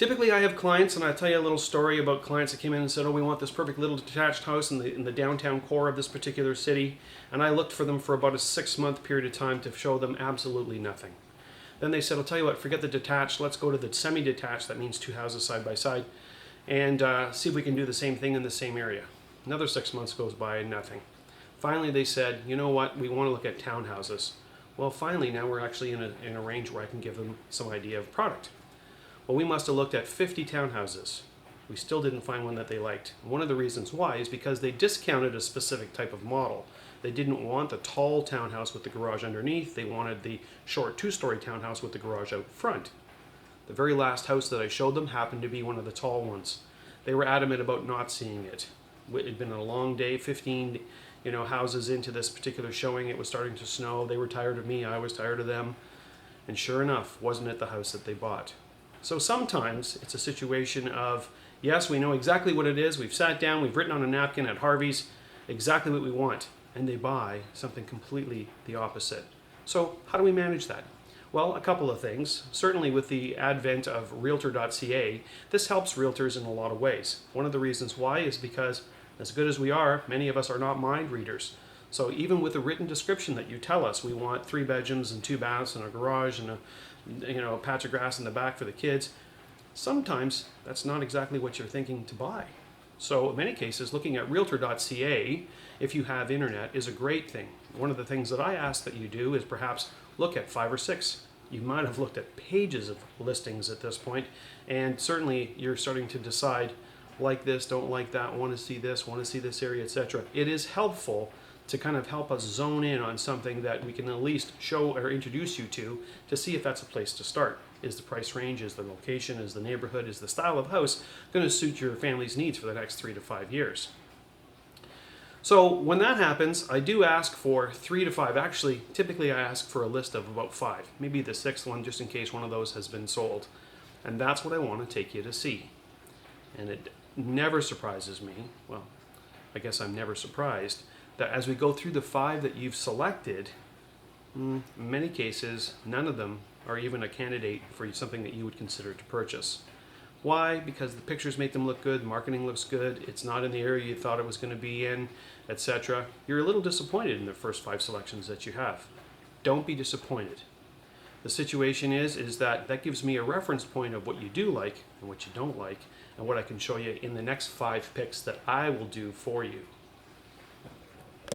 Typically, I have clients, and I'll tell you a little story about clients that came in and said, oh, we want this perfect little detached house in the downtown core of this particular city. And I looked for them for about a 6-month period of time to show them absolutely nothing. Then they said, I'll tell you what, forget the detached, let's go to the semi-detached, that means 2 houses side by side, and see if we can do the same thing in the same area. Another 6 months goes by and nothing. Finally, they said, you know what, we want to look at townhouses. Well, finally, now we're actually in a range where I can give them some idea of product. Well, we must have looked at 50 townhouses. We still didn't find one that they liked. One of the reasons why is because they discounted a specific type of model. They didn't want the tall townhouse with the garage underneath. They wanted the short 2-story townhouse with the garage out front. The very last house that I showed them happened to be one of the tall ones. They were adamant about not seeing it. It had been a long day, 15 houses into this particular showing. It was starting to snow. They were tired of me. I was tired of them. And sure enough, wasn't it the house that they bought? So sometimes it's a situation of, yes, we know exactly what it is. We've sat down, we've written on a napkin at Harvey's exactly what we want. And they buy something completely the opposite. So how do we manage that? Well, a couple of things. Certainly with the advent of Realtor.ca, this helps realtors in a lot of ways. One of the reasons why is because, as good as we are, many of us are not mind readers. So even with a written description that you tell us, we want 3 bedrooms and 2 baths and a garage and a patch of grass in the back for the kids, sometimes that's not exactly what you're thinking to buy. So in many cases, looking at Realtor.ca, if you have internet, is a great thing. One of the things that I ask that you do is perhaps look at 5 or 6. You might have looked at pages of listings at this point, and certainly you're starting to decide, like this, don't like that, want to see this area, etc. It is helpful to kind of help us zone in on something that we can at least show or introduce you to see if that's a place to start. Is the price range, is the location, is the neighborhood, is the style of house going to suit your family's needs for the next 3 to 5 years? So when that happens, I do ask for 3 to 5. Actually, typically I ask for a list of about 5, maybe the 6th one just in case one of those has been sold. And that's what I want to take you to see. And it never surprises me, well, I guess I'm never surprised, that as we go through the 5 that you've selected, in many cases, none of them are even a candidate for something that you would consider to purchase. Why? Because the pictures make them look good, marketing looks good, it's not in the area you thought it was going to be in, etc. You're a little disappointed in the first 5 selections that you have. Don't be disappointed. The situation is that gives me a reference point of what you do like and what you don't like, and what I can show you in the next 5 picks that I will do for you.